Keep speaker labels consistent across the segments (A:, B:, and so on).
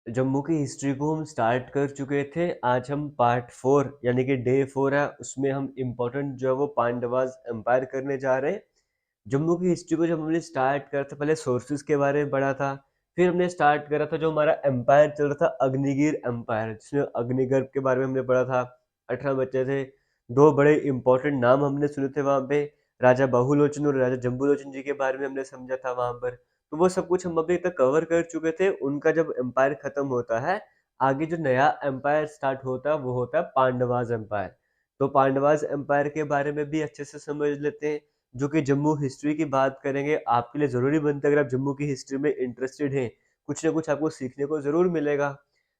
A: जम्मू की हिस्ट्री को हम स्टार्ट कर चुके थे। आज हम पार्ट 4 यानी कि डे 4 है, उसमें हम इम्पोर्टेंट जो है वो पांडवाज एम्पायर करने जा रहे हैं। जम्मू की हिस्ट्री को जब हमने स्टार्ट करा था, पहले सोर्सेज के बारे में पढ़ा था। फिर हमने स्टार्ट करा था जो हमारा एम्पायर चल रहा था, अग्निवीर एम्पायर, जिसमें अग्निगर्भ के बारे में हमने पढ़ा था। 18 बच्चे थे। दो बड़े इंपॉर्टेंट नाम हमने सुने थे वहां पे, राजा बहुलोचन और राजा जम्बूलोचन जी के बारे में हमने समझा था वहां पर। तो वो सब कुछ हम अभी तक कवर कर चुके थे। उनका जब एम्पायर खत्म होता है, आगे जो नया एम्पायर स्टार्ट होता है वो होता है पांडवाज एम्पायर। तो पांडवाज एम्पायर के बारे में भी अच्छे से समझ लेते हैं, जो कि जम्मू हिस्ट्री की बात करेंगे आपके लिए जरूरी बनता है। अगर आप जम्मू की हिस्ट्री में इंटरेस्टेड हैं, कुछ ना कुछ आपको सीखने को जरूर मिलेगा।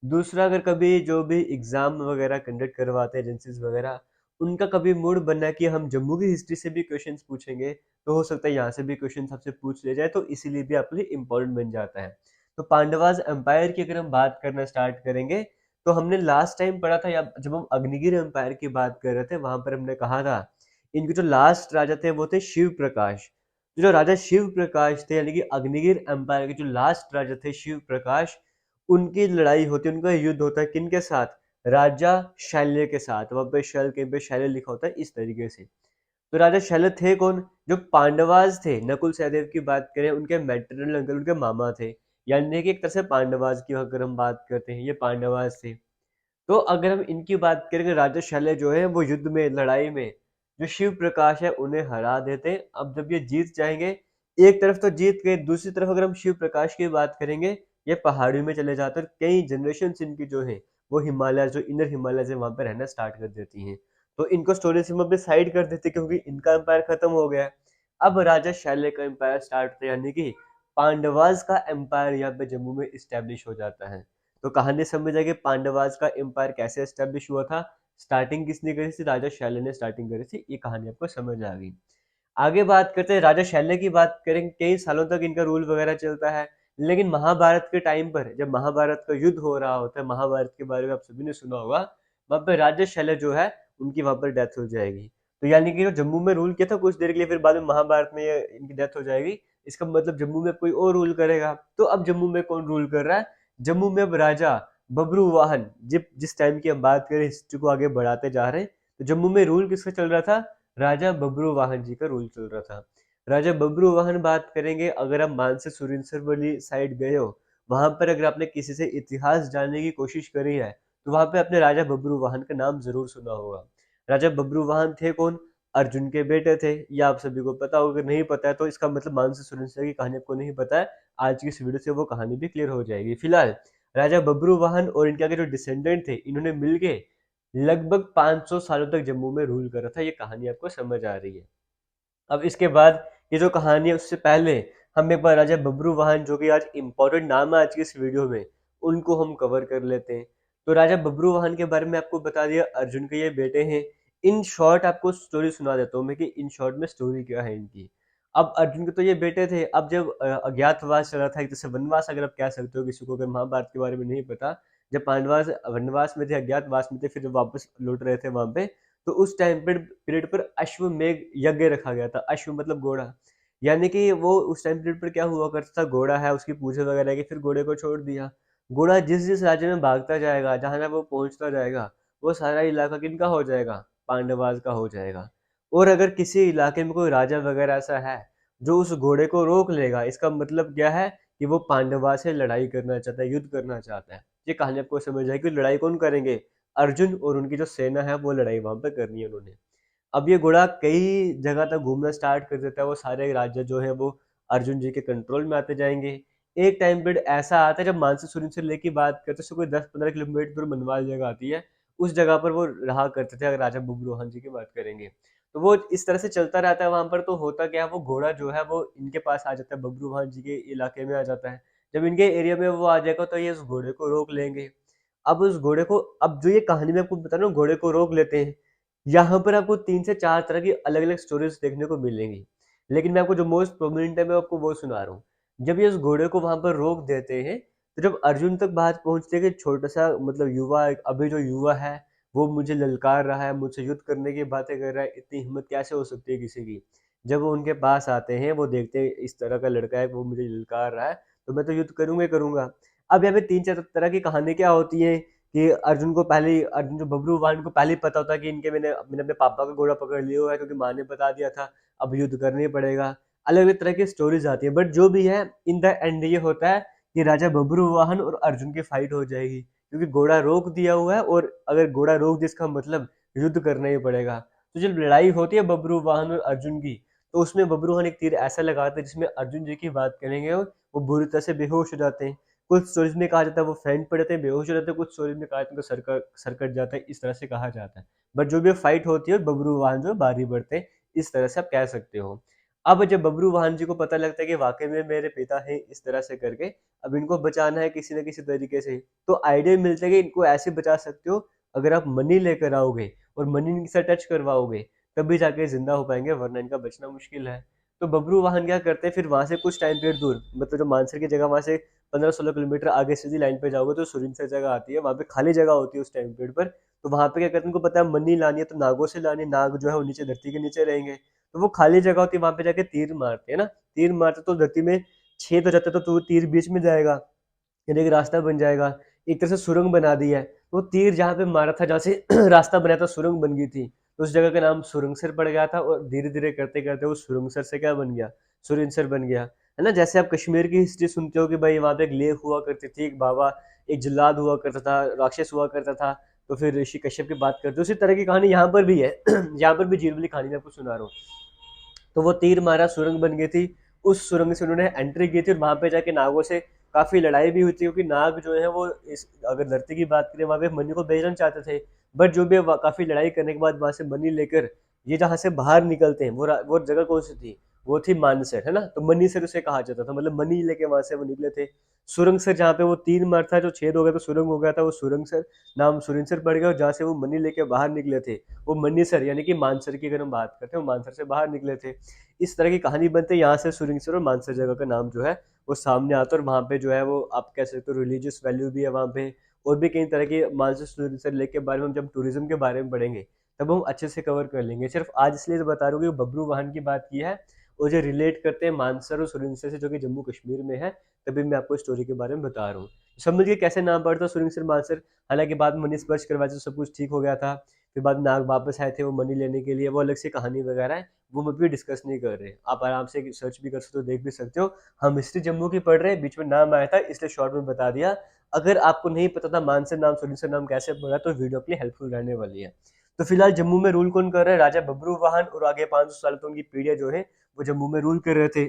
A: दूसरा, अगर कभी जो भी एग्जाम वगैरह कंडक्ट करवाते हैं एजेंसीज वगैरह, उनका कभी मूड बनना है कि हम जम्मू की हिस्ट्री से भी क्वेश्चंस पूछेंगे, तो हो सकता है यहाँ से भी क्वेश्चन आपसे पूछ ले जाए, तो इसीलिए भी आपके लिए इम्पोर्टेंट बन जाता है। तो पांडवाज एम्पायर की अगर हम बात करना स्टार्ट करेंगे, तो हमने लास्ट टाइम पढ़ा था, या जब हम अग्निगिर एम्पायर की बात कर रहे थे, वहां पर हमने कहा था इनके जो लास्ट राजा थे वो थे शिव प्रकाश। जो राजा शिव प्रकाश थे, यानी कि अग्निगिर एम्पायर के जो लास्ट राजा थे शिव प्रकाश, उनकी लड़ाई होती है, उनका युद्ध होता है किनके साथ? राजा शैल्य के साथ। वहां पे शैल, कहीं पे शैल्य लिखा होता है, इस तरीके से। तो राजा शैल्य थे कौन? जो पांडवाज थे, नकुल सहदेव की बात करें, उनके मैटरनल अंकल, उनके मामा थे। यानी कि एक तरह से पांडवाज की अगर हम बात करते हैं, ये पांडवाज थे। तो अगर हम इनकी बात करेंगे, राजा शैल्य जो है वो युद्ध में, लड़ाई में जो शिव प्रकाश है उन्हें हरा देते हैं। अब जब ये जीत जाएंगे, एक तरफ तो जीत गए, दूसरी तरफ अगर हम शिव प्रकाश की बात करेंगे, ये पहाड़ियों में चले जाते हैं, और कई जनरेशन इनकी जो है वो हिमालय, जो इनर हिमालय है, वहां पर रहना स्टार्ट कर देती हैं। तो इनको स्टोरी से हम अपने साइड कर देते हैं, क्योंकि इनका एम्पायर खत्म हो गया है। अब राजा शैल्य का एम्पायर स्टार्ट होता है, यानी कि पांडवाज का एम्पायर यहाँ पे जम्मू में इस्टेब्लिश हो जाता है। तो कहानी समझ आएगी पांडवाज का एम्पायर कैसे एस्टेब्लिश हुआ था। स्टार्टिंग किसने करी थी? राजा शैल्य ने स्टार्टिंग करी थी। ये कहानी आपको समझ आ गई। आगे बात करते हैं, राजा शैल्य की बात करेंगे। कई सालों तक इनका रूल वगैरह चलता है, लेकिन महाभारत के टाइम पर, जब महाभारत का युद्ध हो रहा होता है, महाभारत के बारे में आप सभी ने सुना होगा, वहां पर राजा शैल्य जो है उनकी वहां पर डेथ हो जाएगी। तो यानी कि जो जम्मू में रूल किया था कुछ देर के लिए, फिर बाद में महाभारत में ये इनकी डेथ हो जाएगी। इसका मतलब जम्मू में कोई और रूल करेगा। तो अब जम्मू में कौन रूल कर रहा है? जम्मू में अब राजा बबरू वाहन, जिस टाइम की हम बात करें, हिस्ट्री को आगे बढ़ाते जा रहे हैं, तो जम्मू में रूल किसका चल रहा था? राजा बबरू वाहन जी का रूल चल रहा था। राजा बबरू वाहन बात करेंगे, अगर आप मानसी सुरिनसर वाली साइड गए हो, वहां पर अगर आपने किसी से इतिहास जानने की कोशिश करी है, तो वहां पे आपने राजा बबरू वाहन का नाम जरूर सुना होगा। राजा बबरू वाहन थे कौन? अर्जुन के बेटे थे। ये आप सभी को पता होगा। अगर नहीं पता है तो इसका मतलब मानसी सुरिनसर की कहानी आपको नहीं पता है। आज की इस वीडियो से वो कहानी भी क्लियर हो जाएगी। फिलहाल राजा बबरू वाहन और इनके आगे जो डिसेंडेंट थे, इन्होंने मिलके लगभग 500 सालों तक जम्मू में रूल करा था। ये कहानी आपको समझ आ रही है। अब इसके बाद ये जो कहानी है, उससे पहले हम एक बार राजा बबरू वाहन, जो कि आज इंपॉर्टेंट नाम है आज की इस वीडियो में, उनको हम कवर कर लेते हैं। तो राजा बबरू वाहन के बारे में आपको बता दिया, अर्जुन के ये बेटे हैं। इन शॉर्ट आपको स्टोरी सुना देता हूँ मैं कि इन शॉर्ट में स्टोरी क्या है इनकी। अब अर्जुन के तो ये बेटे थे। अब जब अज्ञातवास चला था, एक तरह से वनवास अगर आप कह सकते हो किसी को, अगर महाभारत के बारे में नहीं पता, जब पांडवास वनवास में थे, अज्ञातवास में थे, फिर जब वापस लौट रहे थे वहां पे, तो उस टाइम पीरियड पर अश्वमेघ यज्ञ रखा गया था। अश्व मतलब घोड़ा। यानी कि वो उस टाइम पीरियड पर क्या हुआ करता था, घोड़ा है, उसकी पूजा वगैरह की, फिर घोड़े को छोड़ दिया। घोड़ा जिस जिस राज्य में भागता जाएगा, जहां जहां वो पहुंचता जाएगा, वो सारा इलाका किनका हो जाएगा? पांडवाज का हो जाएगा। और अगर किसी इलाके में कोई राजा वगैरह ऐसा है जो उस घोड़े को रोक लेगा, इसका मतलब क्या है? कि वो पांडवा से लड़ाई करना चाहता है, युद्ध करना चाहता है। ये कहानी आपको समझ आएगी। लड़ाई कौन करेंगे? अर्जुन और उनकी जो सेना है, वो लड़ाई वहां पर करनी है उन्होंने। अब ये घोड़ा कई जगह तक घूमना स्टार्ट कर देता है। वो सारे राज्य जो है वो अर्जुन जी के कंट्रोल में आते जाएंगे। एक टाइम पीरियड ऐसा आता है, जब मानसी सुरीन से लेके बात करते हैं, उससे कोई 10-15 किलोमीटर दूर मनवाल जगह आती है, उस जगह पर वो रहा करते थे। अगर राजा बुबरोहन जी की बात करेंगे, तो वो इस तरह से चलता रहता है वहां पर। तो होता क्या है, वो घोड़ा जो है वो इनके पास आ जाता है, बबरूवान जी के इलाके में आ जाता है। जब इनके एरिया में वो आ जाएगा, तो ये उस घोड़े को रोक लेंगे। अब उस घोड़े को, अब जो ये कहानी में आपको बता रहा हूँ, घोड़े को रोक लेते हैं। यहाँ पर आपको 3 से 4 तरह की अलग अलग स्टोरीज देखने को मिलेंगी, लेकिन मैं आपको जो मोस्ट प्रोमिनेंट है, मैं आपको वो सुना रहा हूँ। जब ये उस घोड़े को वहां पर रोक देते हैं, तो जब अर्जुन तक बात पहुंचती है कि छोटा सा मतलब युवा, अभी जो युवा है वो मुझे ललकार रहा है, मुझसे युद्ध करने की बातें कर रहा है, इतनी हिम्मत कैसे हो सकती है किसी की? जब वो उनके पास आते हैं, वो देखते हैं इस तरह का लड़का है, वो मुझे ललकार रहा है, तो मैं तो युद्ध करूंगा ही करूंगा। अब यहाँ पे 3-4 तरह की कहानी क्या होती है कि अर्जुन जो बबरू वाहन को पहले ही पता होता है कि इनके मैंने मैंने अपने पापा का घोड़ा पकड़ लिया हुआ है क्योंकि माँ ने बता दिया था, अब युद्ध करना ही पड़ेगा। अलग-अलग तरह की स्टोरीज़ आती है, बट जो भी है इन द एंड ये होता है कि राजा बबरू वाहन और अर्जुन की फाइट हो जाएगी, क्योंकि घोड़ा रोक दिया हुआ है और अगर घोड़ा रोक दिया इसका मतलब युद्ध करना ही पड़ेगा। तो जब लड़ाई होती है बबरू वाहन और अर्जुन की, तो उसमें बबरू वाहन एक तीर ऐसा लगाते हैं जिसमें अर्जुन जी की बात करेंगे वो बुरी तरह से बेहोश हो जाते हैं। कुछ स्टोरीज में कहा जाता है वो फेंट पड़ जाते हैं, बेहोश हो जाते हैं, कुछ स्टोरीज में कहा जाता है उनका सर कट जाता है, इस तरह से कहा जाता है। बट जो भी फाइट होती है बबरू वाहन जो बारी बढ़ते हैं, इस तरह से आप कह सकते हो। अब जब बबरू वाहन जी को पता लगता है कि वाकई में मेरे पिता हैं इस तरह से करके, अब इनको बचाना है किसी न किसी तरीके से, तो आइडिया मिलता है कि इनको ऐसे बचा सकते हो अगर आप मनी लेकर आओगे और मनी इनके साथ टच करवाओगे, तभी जाके जिंदा हो पाएंगे, वरना इनका बचना मुश्किल है। तो बबरू वाहन क्या करते हैं, फिर वहां से कुछ टाइम पीरियड दूर, मतलब जो मानसर की जगह वहां से 15-16 किलोमीटर आगे सीधी लाइन पे जाओगे तो सुरिनसर जगह आती है, वहां पे खाली जगह होती है उस टाइम पीरियड पर। तो वहां पे क्या करते हैं, उनको पता है मनी लानी है तो नागों से लानी, नाग जो है वो नीचे धरती के नीचे रहेंगे, तो वो खाली जगह होती है वहां पे जाके तीर मारते हैं ना। तीर मारते तो धरती में छेद हो जाता है, तो तीर बीच में जाएगा, यानी एक रास्ता बन जाएगा। एक तरह से सुरंग बना दी है, तो तीर जहाँ पे मारा था, जहाँ से रास्ता बनाया था, सुरंग बन गई थी, तो उस जगह का नाम सुरंगसर पड़ गया था। और धीरे धीरे करते करते वो सुरंगसर से क्या बन गया, सुरिनसर बन गया, है ना। जैसे आप कश्मीर की हिस्ट्री सुनते हो कि भाई वहाँ पे एक लेक हुआ करती थी, एक बाबा, एक जल्लाद हुआ करता था, राक्षस हुआ करता था, तो फिर ऋषि कश्यप की बात करते हो, उसी तरह की कहानी यहाँ पर भी है। यहाँ पर भी जीर वाली कहानी मैं आपको सुना रहा हूँ। तो वो तीर मारा, सुरंग बन गई थी, उस सुरंग से उन्होंने एंट्री की थी और वहां पे जाके नागों से काफी लड़ाई भी हुई थी, क्योंकि नाग जो है वो इस, अगर धरती की बात करें, वहां पे मनी को बेचना चाहते थे। बट जो भी काफी लड़ाई करने के बाद वहां से मनी लेकर ये जहाँ से बाहर निकलते हैं, वो जगह कौन सी थी, वो थी मानसर, है ना। तो मनी सर उसे कहा जाता था, मतलब मनी लेके वहां से वो निकले थे। सुरंग सर जहाँ पे वो तीर मार था, जो छेद हो गया तो सुरंग हो गया था, वो सुरंग सर नाम सुरिनसर पड़ गया, और जहाँ से वो मनी लेके बाहर निकले थे, वो मन्नीसर यानी कि मानसर की अगर हम बात करते हैं, वो मानसर से बाहर निकले थे। इस तरह की कहानी बनते, यहाँ से सुरिनसर और मानसर जगह का नाम जो है वो सामने आता है। और वहाँ पे जो है वो आप कह सकते हो रिलीजियस वैल्यू भी है वहाँ पे, और भी कई तरह की मानसर सुरिनसर लेक के बारे में हम जब टूरिज्म के बारे में पढ़ेंगे तब हम अच्छे से कवर कर लेंगे। सिर्फ आज इसलिए तो बता रहा हूँ कि बबरू वाहन की बात की है और जो रिलेट करते हैं मानसर और सुरिनसर से, जो कि जम्मू कश्मीर में है, तभी मैं आपको स्टोरी के बारे में बता रहा हूँ। समझ गए कैसे नाम पड़ता सुरिनसर मानसर। हालांकि बाद में मनी स्पर्श करवाया तो सब कुछ ठीक हो गया था, फिर बाद में नाग वापस आए थे वो मनी लेने के लिए, वो अलग से कहानी वगैरह है, वो हम अभी डिस्कस नहीं कर रहे। आप आराम से सर्च भी कर सकते हो, देख भी सकते हो। हम हिस्ट्री जम्मू की पढ़ रहे हैं, बीच में नाम आया था इसलिए शॉर्ट में बता दिया। अगर आपको नहीं पता था मानसर नाम सुरिनसर नाम कैसे पड़ा, तो वीडियो के लिए हेल्पफुल रहने वाली है। तो फिलहाल जम्मू में रूल कौन कर रहा है, राजा बबरू वाहन, और आगे 500 साल तो उनकी पीढ़ियां जो है वो जम्मू में रूल कर रहे थे।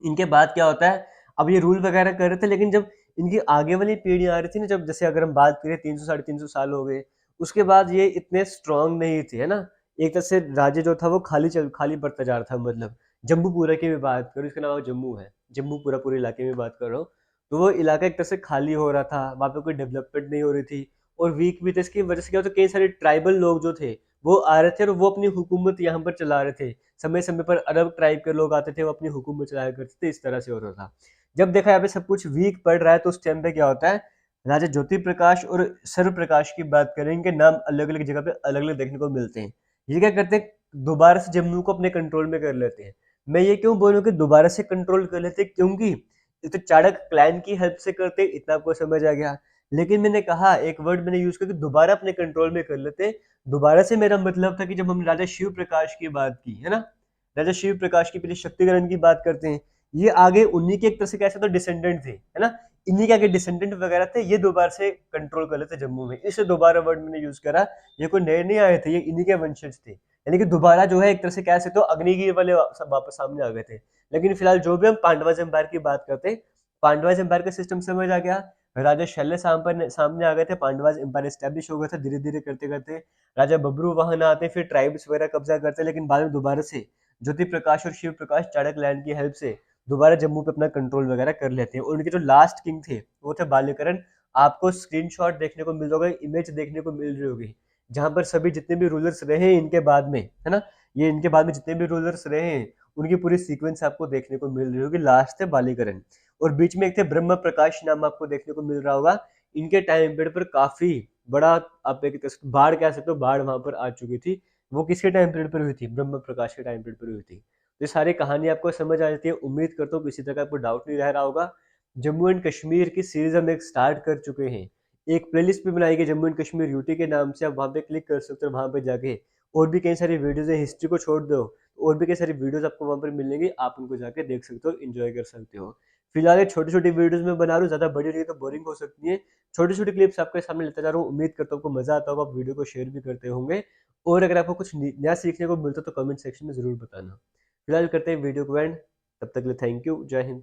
A: इनके बाद क्या होता है, अब ये रूल वगैरह कर रहे थे, लेकिन जब इनकी आगे वाली पीढ़ी आ रही थी ना, जब जैसे अगर हम बात करें 300 साढ़े 300 साल हो गए, उसके बाद ये इतने स्ट्रांग नहीं थे, है ना। एक तरह से राज्य जो था वो खाली बढ़ता जा रहा था, मतलब जम्मू की भी बात करो, इसका नाम जम्मू है, जम्मू पूरे इलाके में बात कर रहा हूँ। तो वो इलाका एक तरह से खाली हो रहा था, वहाँ पे कोई डेवलपमेंट नहीं हो रही थी, और वीक भी थे। इसकी वजह से क्या होता, कई सारे ट्राइबल लोग जो थे वो आ रहे थे और वो अपनी हुकूमत यहाँ पर चला रहे थे। समय समय पर अरब ट्राइब के लोग आते थे, वो अपनी हुकूमत चलाया करते थे, इस तरह से हो रहा था। जब देखा यहाँ पे सब कुछ वीक पड़ रहा है, तो उस टाइम पे क्या होता है, राजा ज्योति प्रकाश और सर्व प्रकाश की बात करें, इनके नाम अलग अलग जगह पे अलग अलग देखने को मिलते हैं। ये क्या करते हैं, दोबारा से जम्मू को अपने कंट्रोल में कर लेते हैं। मैं ये क्यों बोलूँ कि दोबारा से कंट्रोल कर लेते हैं, क्योंकि ये तो चाणक्य क्लैन की हेल्प से करते, इतना आपको समझ आ गया। लेकिन मैंने कहा, एक वर्ड मैंने यूज किया कि दोबारा अपने कंट्रोल में कर लेते। दोबारा से मेरा मतलब था कि जब हम राजा शिव प्रकाश की बात की, है ना, राजा शिव प्रकाश की पहले शक्तिकरण की बात करते हैं, ये आगे उन्हीं के एक तरह से कैसे तो डिसेंडेंट थे, है ना, इन्हीं के आगे डिसेंडेंट वगैरह थे, ये दोबारा से कंट्रोल कर लेते जम्मू में, इससे दोबारा वर्ड मैंने यूज करा। ये कोई नए नहीं आए थे, ये इन्हीं के वंशज थे, यानी कि दोबारा जो है एक तरह से कह सकते हो अग्निगिरी वाले सब वापस सामने आ गए थे। लेकिन फिलहाल जो भी हम पांडवाज एम्पायर की बात करते हैं, पांडवाज एम्पायर का सिस्टम समझ आ गया। राजा शल्य सामने आ गए थे, पांडवाज एम्पायर स्टैब्लिश हो गया था धीरे धीरे करते करते। राजा बब्रू वाहन आते, फिर ट्राइब्स वगैरह कब्जा करते, लेकिन बाद में दोबारा से ज्योति प्रकाश और शिव प्रकाश चाणक्य लैंड की हेल्प से दोबारा जम्मू पे अपना कंट्रोल वगैरह कर लेते हैं। और उनके जो लास्ट किंग थे वो थे बालीकरण। आपको स्क्रीनशॉट देखने को मिल होगा, इमेज देखने को मिल रही होगी, जहां पर सभी जितने भी रूलर्स रहे इनके बाद में, है ना, ये इनके बाद में जितने भी रूलर्स रहे हैं उनकी पूरी सीक्वेंस आपको देखने को मिल रही होगी। लास्ट थे बालीकरण, और बीच में एक थे ब्रह्म प्रकाश नाम आपको देखने को मिल रहा होगा। इनके टाइम पीरियड पर काफी बड़ा, आप एक बाढ़ कह सकते हो, बाढ़ वहां पर आ चुकी थी। वो किसके टाइम पीरियड पर हुई थी, ब्रह्म प्रकाश के टाइम पीरियड पर हुई थी। तो ये सारी कहानी आपको समझ आ जाती है। उम्मीद करता हूँ किसी तरह का आपको डाउट नहीं रह रहा होगा। जम्मू एंड कश्मीर की सीरीज हम एक स्टार्ट कर चुके हैं। एक प्लेलिस्ट भी बनाई गई जम्मू एंड कश्मीर यूटी के नाम से, आप वहाँ पे क्लिक कर सकते हो, वहाँ पे जाके और भी कई सारी वीडियोज है। हिस्ट्री को छोड़ दो, और भी कई सारी वीडियोज आपको वहाँ पर मिलेंगी, आप उनको जाके देख सकते हो, इंजॉय कर सकते हो। फिलहाल ये छोटी छोटी वीडियोज में बना रहा हूँ, ज़्यादा बड़ी रही तो बोरिंग हो सकती है। छोटी छोटी क्लिप्स आपके सामने लेता जा रहा हूँ, उम्मीद करता हूँ आपको मजा आता होगा, आप वीडियो को शेयर भी करते होंगे। और अगर आपको कुछ नया सीखने को मिलता तो कमेंट सेक्शन में जरूर बताना। फिलहाल करते हैं वीडियो को एंड, तब तक के लिए थैंक यू, जय हिंद।